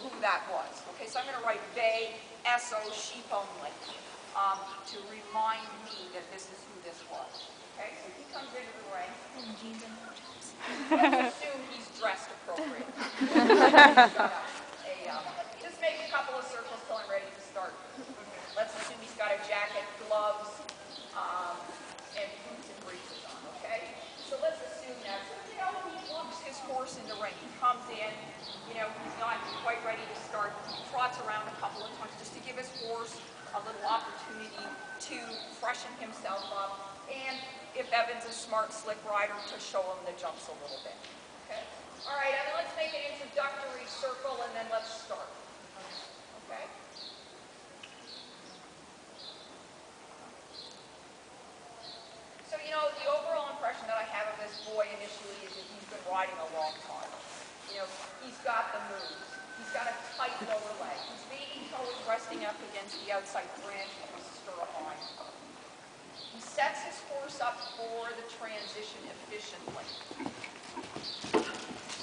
who that was. Okay, so I'm going to write they, S-O, sheep only, to remind me that this is who this was. Okay, so he comes into the ring. Let's assume he's dressed appropriately. Just make a couple of circles till I'm ready to start. Let's assume he's got a jacket, gloves, and boots and breeches on, okay? So let's assume that. So, he walks his horse in the ring. He comes in, he's not quite ready to start. He trots around a couple of times just to give his horse a little opportunity to freshen himself up. And if Evan's a smart, slick rider, to show him the jumps a little bit. Okay? All right, Evan, let's make an introductory circle and then let's start. Okay? So, the overall impression that I have of this boy initially is that he's been riding a long time. He's got the moves. He's got a tight lower leg. His baby toe is resting up against the outside branch of his stirrup line. He sets his horse up for the transition efficiently.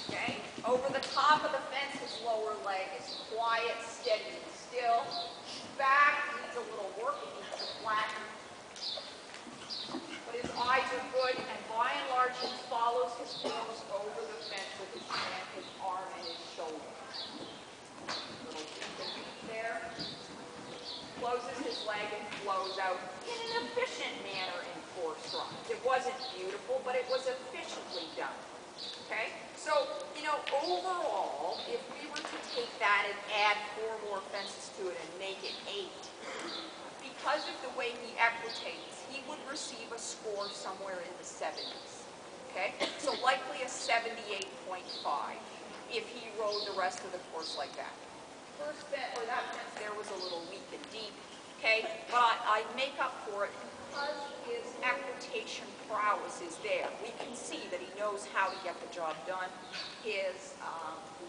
Okay? Over the top of the fence, his lower leg is quiet, steady, and still. Back needs a little work. It needs to flatten. But his eyes are good, and by and large, he follows his horse over the fence with his hand, his arm, and his shoulder. Little there. Closes his leg and flows out in an efficient manner in 4 strides. It wasn't beautiful, but it was efficiently done. Okay? So, overall, if we were to take that and add 4 more fences to it and make it 8, because of the way he equitates, he would receive a score somewhere in the 70s. Okay? So likely a 78.5 if he rode the rest of the course like that. First fence, or that fence there was a little weak and deep, okay? But I make up for it because his equitation prowess is there. We can see that he knows how to get the job done. His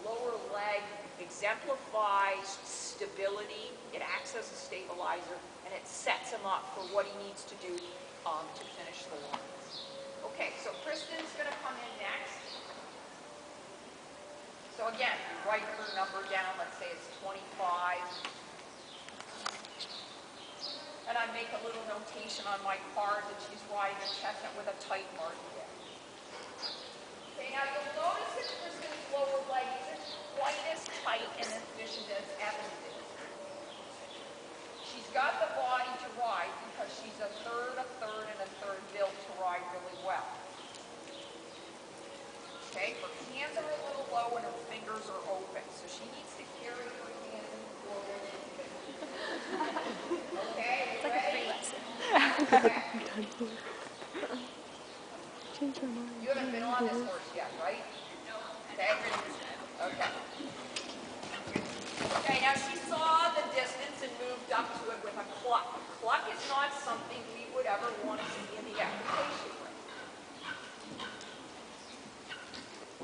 lower leg exemplifies stability. It acts as a stabilizer, and it sets him up for what he needs to do to finish the lines. Okay, so Kristen's going to come in next. So again, write her number down. Let's say it's 25. And I make a little notation on my card that she's riding a chestnut with a tight martingale. Okay, now you'll notice that Kristen's lower leg isn't quite as tight and efficient as Evan's is. She's got the body to ride because she's a third, and a third built to ride really well. Okay, her hands are a little low and her fingers are open, so she needs to carry her hands forward. Okay, it's like a free lesson. Okay. Change her mind. You haven't been on this horse yet, right? No. Okay. Okay. Okay, now she saw the distance and moved up to it with a cluck. Cluck is not something we would ever want to see in the application ring.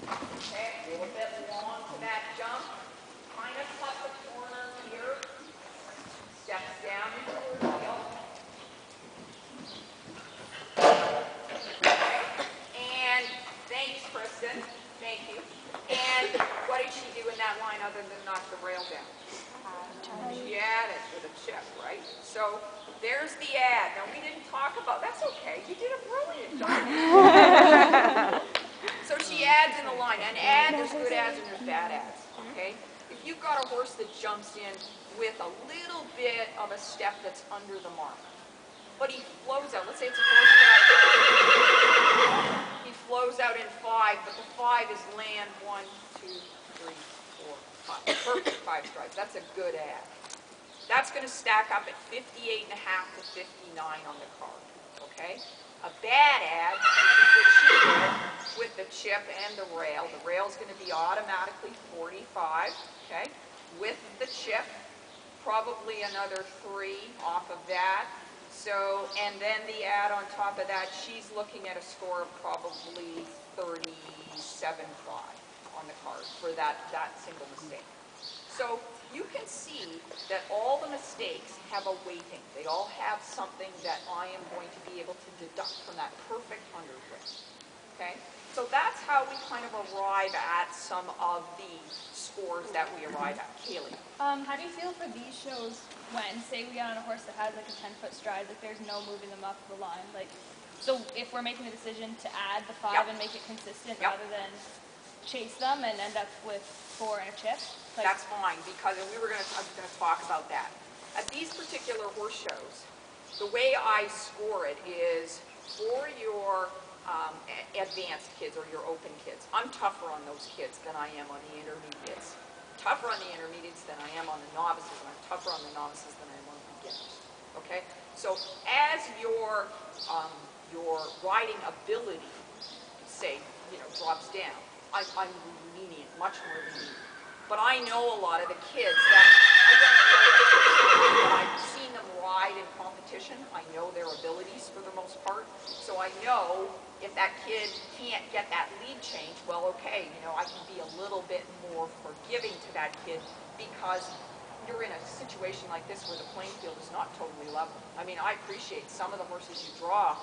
Okay, a little bit long to that jump. Kind of cut the corner here. Steps down into her heel. Okay. And thanks, Kristen. Thank you. And what did she do in that line other than knock the rail down? She added with a chip, right? So there's the add. Now we didn't talk about, that's okay. You did a brilliant job. So she adds in the line. And add, there's good adds and there's bad adds. Okay? If you've got a horse that jumps in with a little bit of a step that's under the mark, but he flows out. Let's say it's a horse that he flows out in 5, but the 5 is land 1, 2, 3, 4, 5. Perfect 5 strides. That's a good add. That's going to stack up at 58.5 to 59 on the card. Okay? A bad add is what she did with the chip and the rail. The rail is going to be automatically 45. Okay? With the chip, probably another 3 off of that. So, and then the add on top of that, she's looking at a score of probably 37.5 on the card for that single mistake. So you can see that all the mistakes have a weighting. They all have something that I am going to be able to deduct from that perfect 100 grade. Okay? So that's how we kind of arrive at some of the scores that we arrive at. Kaylee. How do you feel for these shows when, say, we get on a horse that has like a 10-foot stride, like there's no moving them up the line? Like, so if we're making the decision to add the 5 Yep. and make it consistent Yep. rather than chase them and end up with 4 and a chip, like, That's fine, because I'm going to talk about that. At these particular horse shows, the way I score it is for your advanced kids or your open kids. I'm tougher on those kids than I am on the intermediates. Tougher on the intermediates than I am on the novices, and I'm tougher on the novices than I am on the beginners. Okay? So as your riding ability, say, drops down, I'm lenient, much more lenient. But I know a lot of the kids that I don't know, but I've seen them ride in competition. I know their abilities for the most part. So I know if that kid can't get that lead change, well, okay, I can be a little bit more forgiving to that kid because you're in a situation like this where the playing field is not totally level. I mean, I appreciate some of the horses you draw.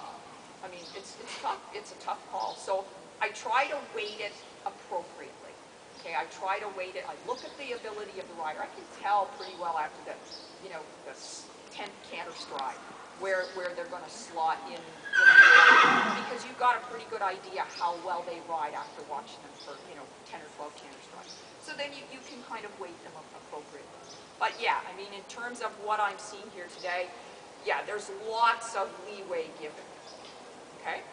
I mean, it's tough. It's a tough call. So I try to weight it appropriately. Okay, I try to weight it. I look at the ability of the rider. I can tell pretty well after the 10th canter stride where they're going to slot in the order, because you've got a pretty good idea how well they ride after watching them for 10 or 12 canter strides. So then you can kind of weight them appropriately. But yeah, I mean, in terms of what I'm seeing here today, yeah, there's lots of leeway given. Okay.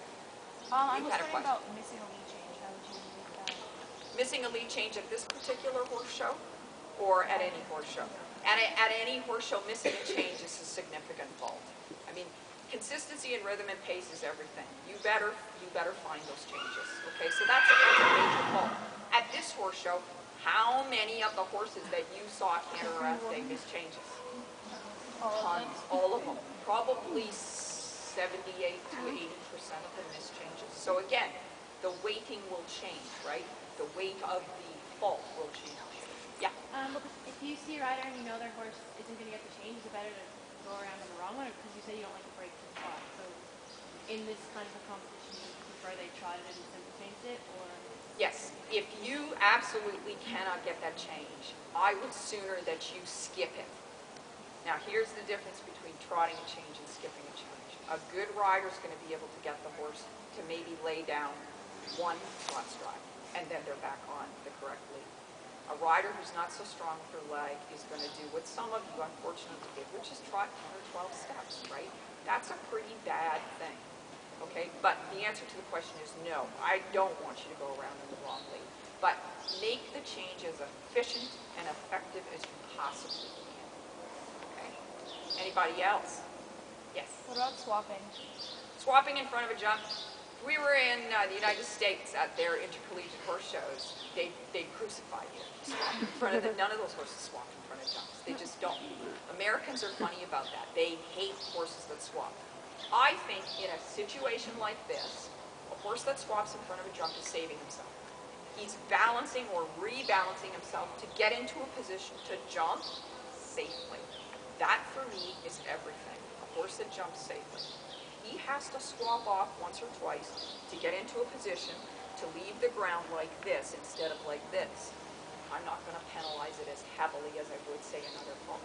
I'm You just had a wondering question. about missing a lead change. How would you make that? Missing a lead change at this particular horse show or at any horse show? At any horse show, missing a change is a significant fault. I mean, consistency and rhythm and pace is everything. You better find those changes. Okay, so that's a major fault. At this horse show, how many of the horses that you saw canter around today missed changes? Tons, all of them. Probably 78 to 80% of them missed changes. So again, the weighting will change, right? The weight of the fault will change. Yeah. If you see a rider and you know their horse isn't going to get the change, is it better to go around on the wrong one? Because you said you don't like to break the spot. So in this kind of a competition, do you prefer they trotted it and simply changed it, or? Yes. If you absolutely cannot get that change, I would sooner that you skip it. Now, here's the difference between trotting a change and skipping a change. A good rider is going to be able to get the horse to maybe lay down one trot stride, and then they're back on the correct lead. A rider who's not so strong with her leg is going to do what some of you unfortunately did, which is trot 10 or 12 steps, right? That's a pretty bad thing, okay? But the answer to the question is no. I don't want you to go around in the wrong lead. But make the change as efficient and effective as you possibly can, okay? Anybody else? Yes? What about swapping? Swapping in front of a jump. We were in the United States at their intercollegiate horse shows. They crucify you. Swap in front of them. None of those horses swap in front of jumps. They just don't. Americans are funny about that. They hate horses that swap. I think in a situation like this, a horse that swaps in front of a jump is saving himself. He's balancing or rebalancing himself to get into a position to jump safely. That, for me, is everything. A horse that jumps safely. He has to swap off once or twice to get into a position to leave the ground like this instead of like this. I'm not going to penalize it as heavily as I would say another fault.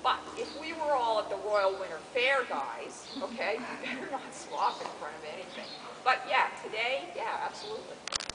But if we were all at the Royal Winter Fair, guys, okay, you better not swap in front of anything. But yeah, today, yeah, absolutely.